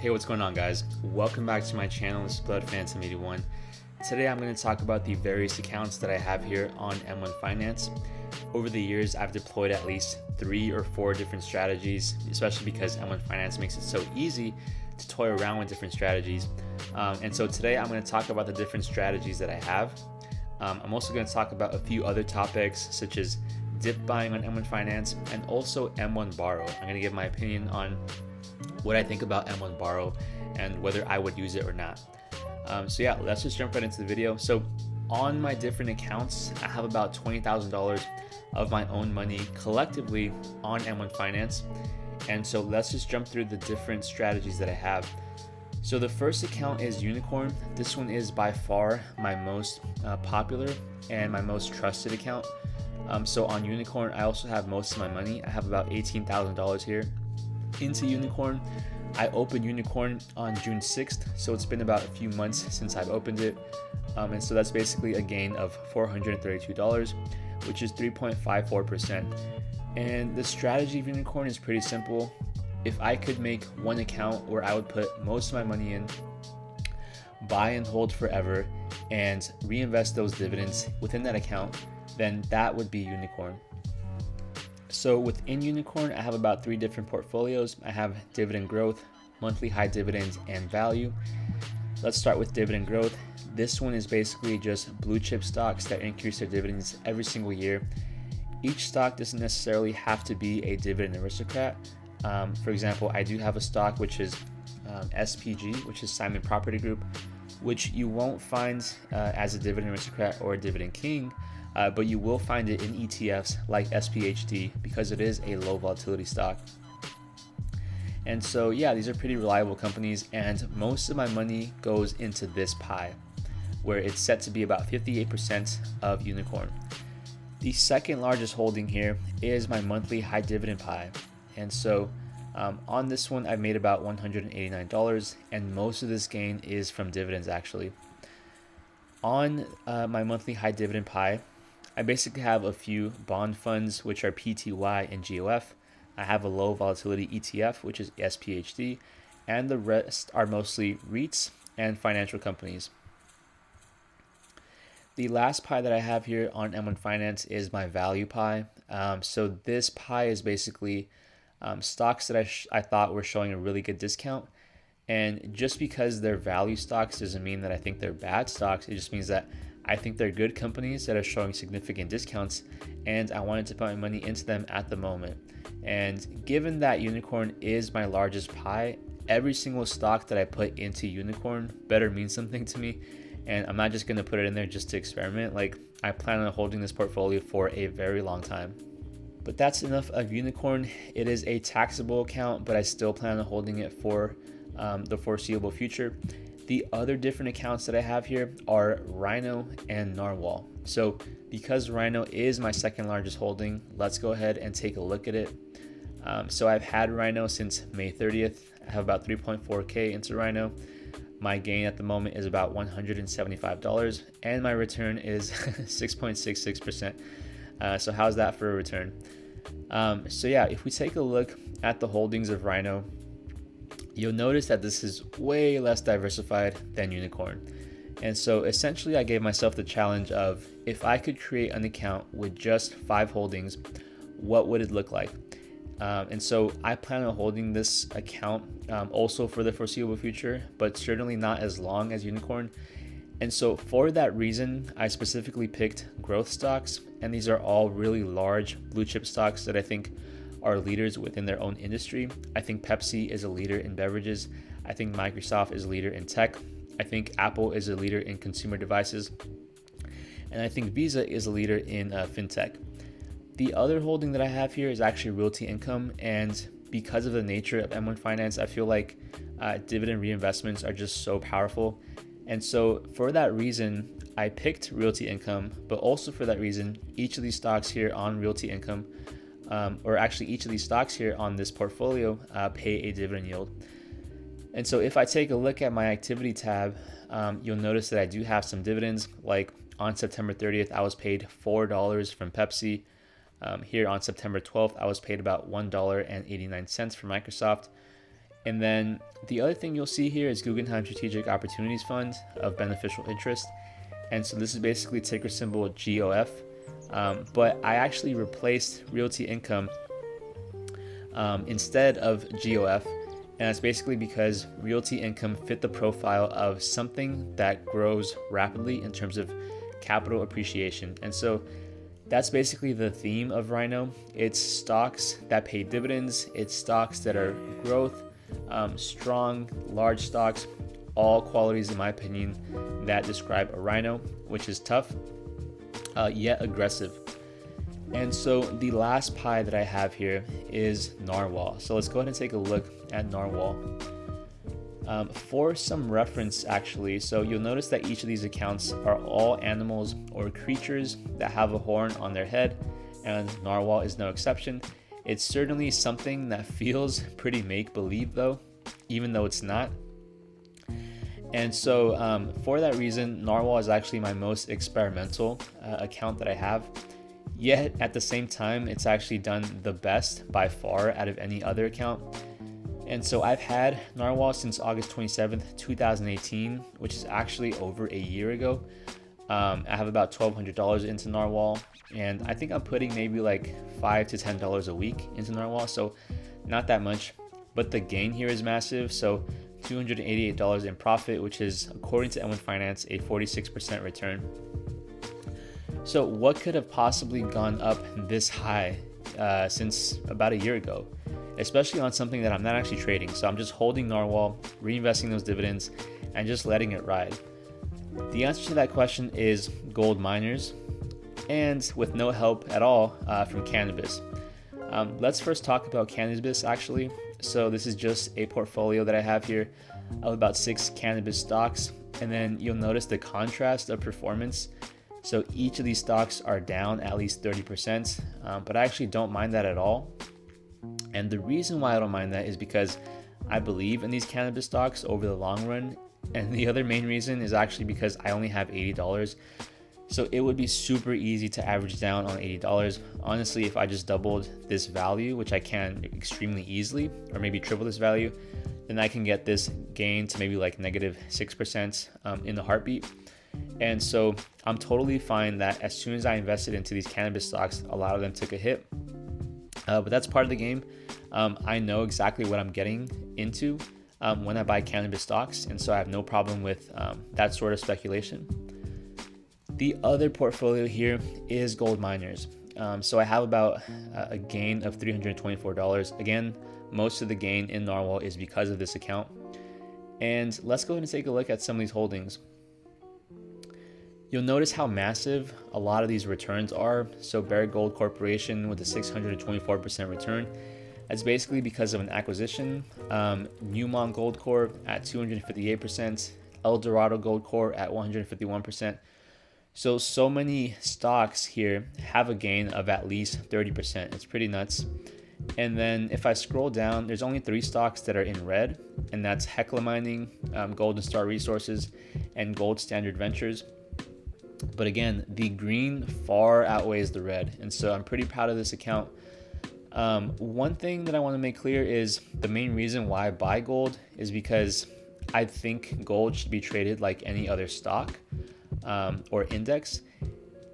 Hey, what's going on, guys? Welcome back to my channel. This is Blood Phantom 81. Today I'm going to talk about the various accounts that I have here on M1 Finance. Over the years, I've deployed at least 3 or 4 different strategies, especially because M1 Finance makes it so easy to toy around with different strategies. And so today I'm going to talk about the different strategies that I have. I'm also going to talk about a few other topics such as dip buying on M1 Finance and also M1 Borrow. I'm going to give my opinion on what I think about M1 Borrow and whether I would use it or not. So yeah, let's just jump right into the video. So on my different accounts, I have about $20,000 of my own money collectively on M1 Finance. And so let's just jump through the different strategies that I have. So the first account is Unicorn. This one is by far my most popular and my most trusted account. So on Unicorn, I also have most of my money. I have about $18,000 here into Unicorn. I opened Unicorn on June 6th, so it's been about a few months since I've opened it. And so that's basically a gain of $432, which is 3.54%. And the strategy of Unicorn is pretty simple. If I could make one account where I would put most of my money in, buy and hold forever, and reinvest those dividends within that account, then that would be Unicorn. So within Unicorn, I have about 3 different portfolios. I have dividend growth, monthly high dividends, and value. Let's start with dividend growth. This one is basically just blue chip stocks that increase their dividends every single year. Each stock doesn't necessarily have to be a dividend aristocrat. For example, I do have a stock which is SPG, which is Simon Property Group, which you won't find as a dividend aristocrat or a dividend king. But you will find it in ETFs like SPHD because it is a low volatility stock. And so yeah, these are pretty reliable companies, and most of my money goes into this pie where it's set to be about 58% of Unicorn. The second largest holding here is my monthly high dividend pie. And so on this one, I've made about $189, and most of this gain is from dividends actually. On my monthly high dividend pie, I basically have a few bond funds, which are PTY and GOF. I have a low volatility ETF, which is SPHD, and the rest are mostly REITs and financial companies. The last pie that I have here on M1 Finance is my value pie. So this pie is basically stocks that I thought were showing a really good discount. And just because they're value stocks doesn't mean that I think they're bad stocks. It just means that I think they're good companies that are showing significant discounts, and I wanted to put my money into them at the moment. And given that Unicorn is my largest pie, every single stock that I put into Unicorn better mean something to me. And I'm not just going to put it in there just to experiment. Like, I plan on holding this portfolio for a very long time. But that's enough of Unicorn. It is a taxable account, but I still plan on holding it for the foreseeable future. The other different accounts that I have here are Rhino and Narwhal. So because Rhino is my second largest holding, let's go ahead and take a look at it. So I've had Rhino since May 30th. I have about 3.4K into Rhino. My gain at the moment is about $175, and my return is 6.66%. So how's that for a return? So yeah, if we take a look at the holdings of Rhino, you'll notice that this is way less diversified than Unicorn. And so essentially I gave myself the challenge of, if I could create an account with just 5 holdings, what would it look like? And so I plan on holding this account also for the foreseeable future, but certainly not as long as Unicorn. And so for that reason, I specifically picked growth stocks, and these are all really large blue chip stocks that I think are leaders within their own industry. I think Pepsi is a leader in beverages. I think Microsoft is a leader in tech. I think Apple is a leader in consumer devices. And I think Visa is a leader in fintech. The other holding that I have here is actually Realty Income. And because of the nature of M1 Finance, I feel like dividend reinvestments are just so powerful. And so for that reason, I picked Realty Income, but also for that reason, each of these stocks here on Realty Income, or actually each of these stocks here on this portfolio pay a dividend yield. And so if I take a look at my activity tab, you'll notice that I do have some dividends. Like on September 30th, I was paid $4 from Pepsi. Here on September 12th, I was paid about $1.89 from Microsoft. And then the other thing you'll see here is Guggenheim Strategic Opportunities Fund of beneficial interest. And so this is basically ticker symbol GOF. But I actually replaced Realty Income instead of GOF. And that's basically because Realty Income fit the profile of something that grows rapidly in terms of capital appreciation. And so that's basically the theme of Rhino. It's stocks that pay dividends, it's stocks that are growth, strong, large stocks, all qualities, in my opinion, that describe a Rhino, which is tough, yet aggressive. And so the last pie that I have here is Narwhal. So let's go ahead and take a look at Narwhal. For some reference, actually, so you'll notice that each of these accounts are all animals or creatures that have a horn on their head, and Narwhal is no exception. It's certainly something that feels pretty make-believe though, even though it's not. And so for that reason, Narwhal is actually my most experimental account that I have. Yet at the same time, it's actually done the best by far out of any other account. And so I've had Narwhal since August 27th, 2018, which is actually over a year ago. I have about $1,200 into Narwhal, and I think I'm putting maybe like $5 to $10 a week into Narwhal, so not that much, but the gain here is massive. So $288 in profit, which is, according to M1 Finance, a 46% return. So what could have possibly gone up this high since about a year ago, especially on something that I'm not actually trading? So I'm just holding Narwhal, reinvesting those dividends, and just letting it ride. The answer to that question is gold miners, and with no help at all from cannabis. Let's first talk about cannabis, actually. So this is just a portfolio that I have here of about 6 cannabis stocks, and then you'll notice the contrast of performance. So each of these stocks are down at least 30%, but I actually don't mind that at all. And the reason why I don't mind that is because I believe in these cannabis stocks over the long run. And the other main reason is actually because I only have $80. So it would be super easy to average down on $80. Honestly, if I just doubled this value, which I can extremely easily, or maybe triple this value, then I can get this gain to maybe like negative 6% in the heartbeat. And so I'm totally fine that as soon as I invested into these cannabis stocks, a lot of them took a hit. But that's part of the game. I know exactly what I'm getting into when I buy cannabis stocks, and so I have no problem with that sort of speculation. The other portfolio here is gold miners. So I have about a gain of $324. Again, most of the gain in Narwhal is because of this account. And let's go ahead and take a look at some of these holdings. You'll notice how massive a lot of these returns are. So Barrick Gold Corporation with a 624% return. That's basically because of an acquisition. Newmont Gold Corp at 258%. Eldorado Gold Corp at 151%. So many stocks here have a gain of at least 30%. It's pretty nuts. And then if I scroll down, there's only 3 stocks that are in red, and that's Hecla Mining, Golden Star Resources, and Gold Standard Ventures. But again, the green far outweighs the red, and so I'm pretty proud of this account. One thing that I want to make clear is the main reason why I buy gold is because I think gold should be traded like any other stock or index.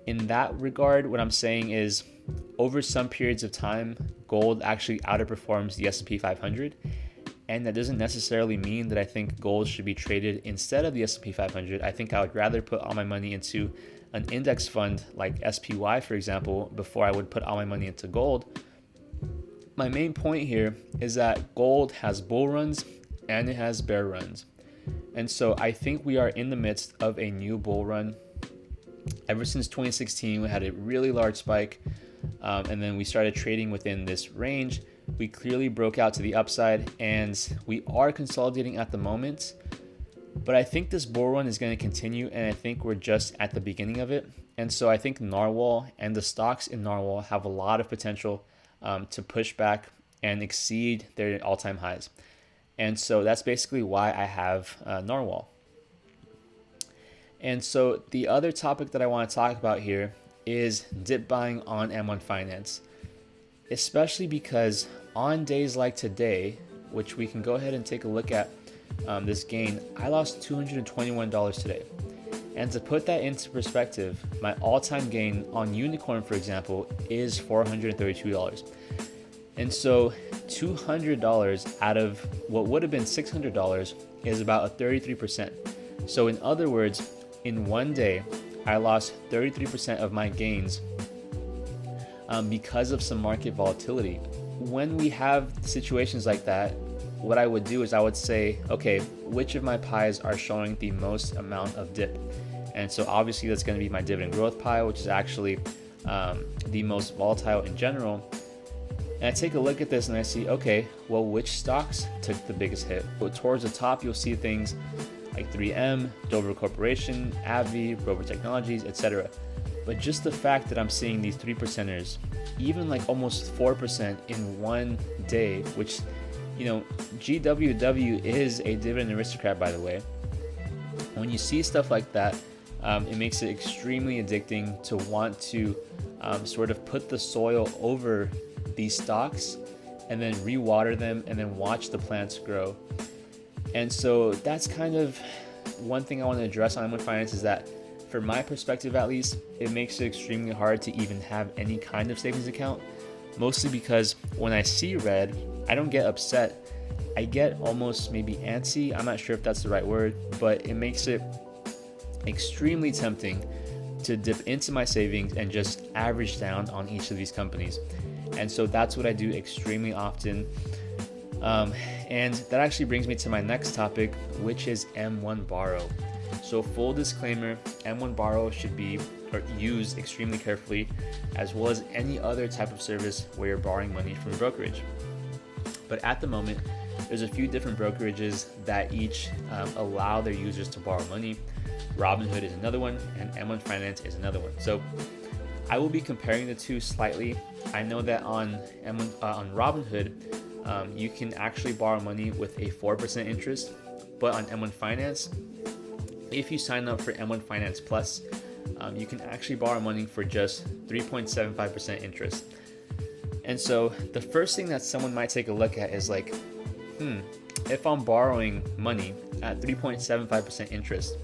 In that regard, what I'm saying is over some periods of time, gold actually outperforms the S&P 500. And that doesn't necessarily mean that I think gold should be traded instead of the S&P 500. I think I would rather put all my money into an index fund like SPY, for example, before I would put all my money into gold. My main point here is that gold has bull runs and it has bear runs. And so I think we are in the midst of a new bull run. Ever since 2016, we had a really large spike, and then we started trading within this range. We clearly broke out to the upside, and we are consolidating at the moment. But I think this bull run is going to continue, and I think we're just at the beginning of it. And so I think Narwhal and the stocks in Narwhal have a lot of potential to push back and exceed their all-time highs. And so that's basically why I have Narwhal. And so the other topic that I want to talk about here is dip buying on M1 Finance, especially because on days like today, which we can go ahead and take a look at this gain, I lost $221 today. And to put that into perspective, my all-time gain on Unicorn, for example, is $432. And so $200 out of what would have been $600 is about a 33%. So in other words, in one day, I lost 33% of my gains because of some market volatility. When we have situations like that, what I would do is I would say, okay, which of my pies are showing the most amount of dip? And so obviously that's going to be my dividend growth pie, which is actually the most volatile in general. And I take a look at this and I see, okay, well, which stocks took the biggest hit? But towards the top, you'll see things like 3M, Dover Corporation, AbbVie, Rover Technologies, etc. But just the fact that I'm seeing these 3%ers, even like almost 4% in one day, which, you know, GWW is a dividend aristocrat, by the way. When you see stuff like that, it makes it extremely addicting to want to sort of put the soil over these stocks and then rewater them and then watch the plants grow. And so that's kind of one thing I want to address on M1 Finance, is that for my perspective at least, it makes it extremely hard to even have any kind of savings account, mostly because when I see red, I don't get upset. I get almost maybe antsy. I'm not sure if that's the right word, but it makes it extremely tempting to dip into my savings and just average down on each of these companies. And so that's what I do extremely often. And that actually brings me to my next topic, which is M1 Borrow. So full disclaimer, M1 Borrow should be used extremely carefully, as well as any other type of service where you're borrowing money from brokerage. But at the moment, there's a few different brokerages that each allow their users to borrow money. Robinhood is another one, and M1 Finance is another one. So I will be comparing the two slightly. I know that on Robinhood, you can actually borrow money with a 4% interest, but on M1 Finance, if you sign up for M1 Finance Plus, you can actually borrow money for just 3.75% interest. And so the first thing that someone might take a look at is like, if I'm borrowing money at 3.75% interest,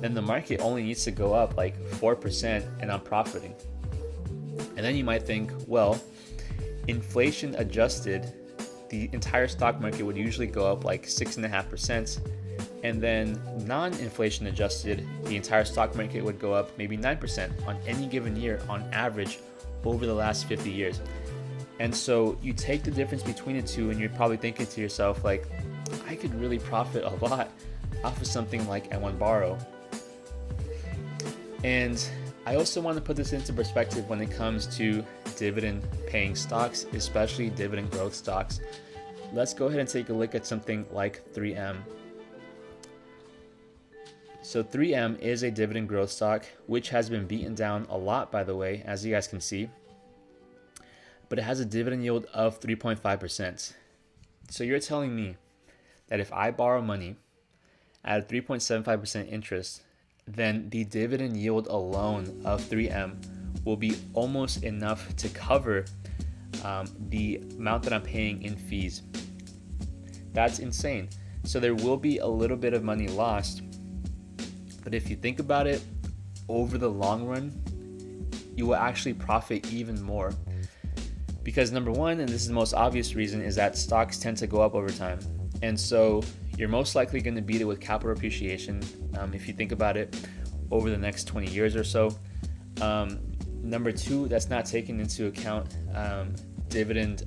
then the market only needs to go up like 4% and I'm profiting. And then you might think, well, inflation adjusted, the entire stock market would usually go up like 6.5%. And then non-inflation adjusted, the entire stock market would go up maybe 9% on any given year on average over the last 50 years. And so you take the difference between the two and you're probably thinking to yourself like, I could really profit a lot off of something like M1 Borrow. And I also want to put this into perspective when it comes to dividend paying stocks, especially dividend growth stocks. Let's go ahead and take a look at something like 3M. So 3M is a dividend growth stock, which has been beaten down a lot, by the way, as you guys can see. But it has a dividend yield of 3.5%. So you're telling me that if I borrow money at a 3.75% interest, then the dividend yield alone of 3M will be almost enough to cover the amount that I'm paying in fees. That's insane. So there will be a little bit of money lost, but if you think about it, over the long run, you will actually profit even more. Because number one, and this is the most obvious reason, is that stocks tend to go up over time. And so you're most likely going to beat it with capital appreciation if you think about it over the next 20 years or so. Number two, that's not taking into account dividend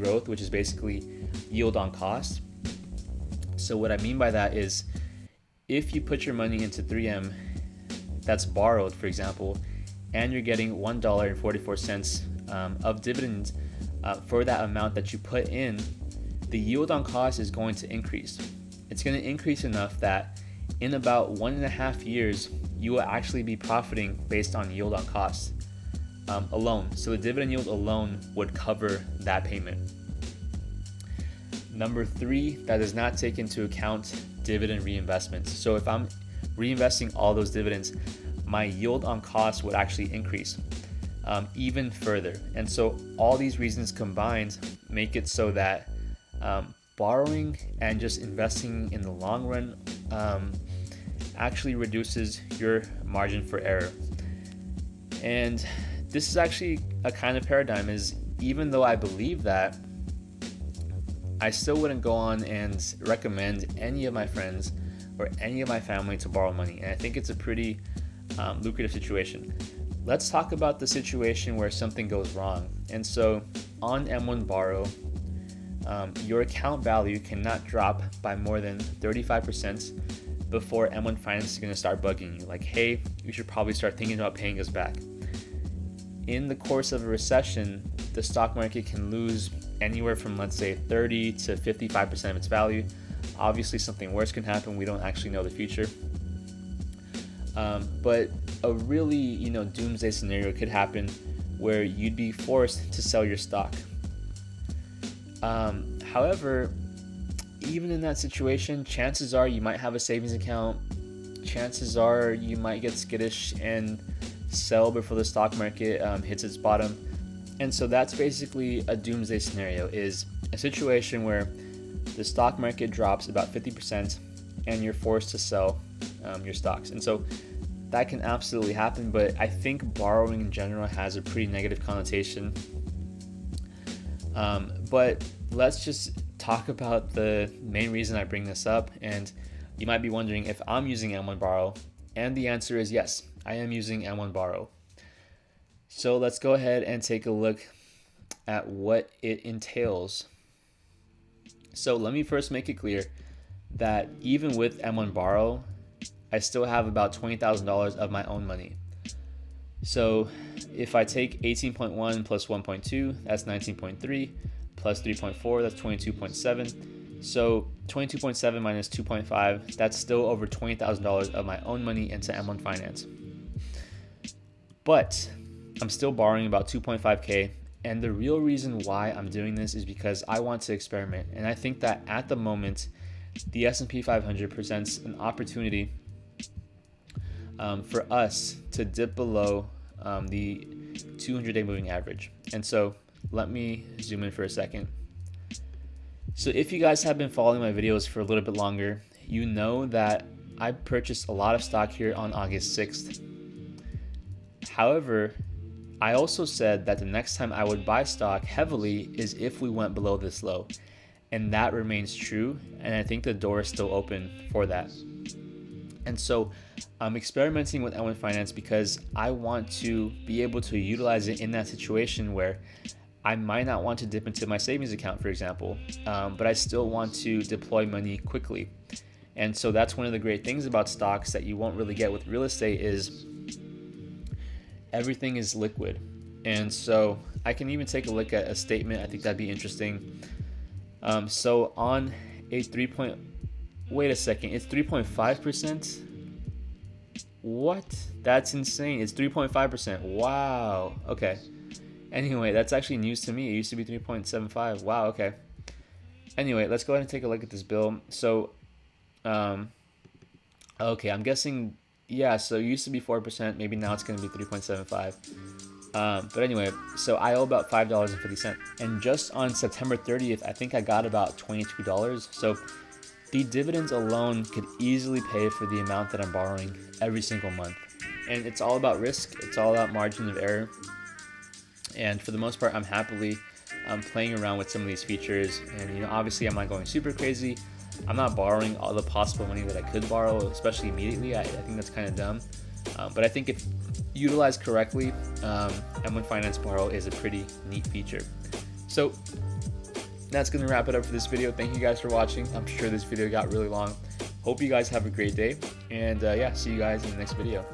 growth, which is basically yield on cost. So what I mean by that is, if you put your money into 3M that's borrowed, for example, and you're getting $1.44 of dividends for that amount that you put in, the yield on cost is going to increase. It's going to increase enough that in about 1.5 years, you will actually be profiting based on yield on cost alone. So the dividend yield alone would cover that payment. Number three, that does not take into account dividend reinvestments. So if I'm reinvesting all those dividends, my yield on cost would actually increase even further. And so all these reasons combined make it so that Borrowing and just investing in the long run actually reduces your margin for error. And this is actually a kind of paradigm, is even though I believe that, I still wouldn't go on and recommend any of my friends or any of my family to borrow money. And I think it's a pretty lucrative situation. Let's talk about the situation where something goes wrong. And so on M1 Borrow, your account value cannot drop by more than 35% before M1 Finance is going to start bugging you. Like, hey, you should probably start thinking about paying us back. In the course of a recession, the stock market can lose anywhere from, let's say, 30 to 55% of its value. Obviously, something worse can happen. We don't actually know the future. But a really, doomsday scenario could happen where you'd be forced to sell your stock. However, even in that situation, chances are you might have a savings account. Chances are you might get skittish and sell before the stock market hits its bottom. And so that's basically a doomsday scenario, is a situation where the stock market drops about 50% and you're forced to sell your stocks. And so that can absolutely happen, but I think borrowing in general has a pretty negative connotation. But let's just talk about the main reason I bring this up. And you might be wondering if I'm using M1 Borrow, and the answer is yes, I am using M1 Borrow. So let's go ahead and take a look at what it entails. So let me first make it clear that even with M1 Borrow, I still have about $20,000 of my own money. So if I take 18.1 plus 1.2, that's 19.3, plus 3.4, that's 22.7. So 22.7 minus 2.5, that's still over $20,000 of my own money into M1 Finance. But I'm still borrowing about 2.5K, and the real reason why I'm doing this is because I want to experiment. And I think that at the moment, the S&P 500 presents an opportunity for us to dip below the 200-day moving average. And so let me zoom in for a second. So if you guys have been following my videos for a little bit longer, you know that I purchased a lot of stock here on August 6th. However, I also said that the next time I would buy stock heavily is if we went below this low. And that remains true, and I think the door is still open for that. And so I'm experimenting with M1 Finance because I want to be able to utilize it in that situation where I might not want to dip into my savings account, for example, but I still want to deploy money quickly. And so that's one of the great things about stocks that you won't really get with real estate, is everything is liquid. And so I can even take a look at a statement. I think that'd be interesting. So on a wait a second, it's 3.5%? What? That's insane. It's 3.5%. Wow. Okay. Anyway, that's actually news to me. It used to be 3.75. Wow. Okay. Anyway, let's go ahead and take a look at this bill. So, okay, I'm guessing, yeah, so it used to be 4%. Maybe now it's going to be 3.75. But anyway, so I owe about $5.50. And just on September 30th, I think I got about $22. So the dividends alone could easily pay for the amount that I'm borrowing every single month. And it's all about risk. It's all about margin of error. And for the most part, I'm happily playing around with some of these features. And obviously, I'm not going super crazy. I'm not borrowing all the possible money that I could borrow, especially immediately. I think that's kind of dumb. But I think if utilized correctly, M1 Finance Borrow is a pretty neat feature. So that's going to wrap it up for this video. Thank you guys for watching. I'm sure this video got really long. Hope you guys have a great day. And yeah, see you guys in the next video.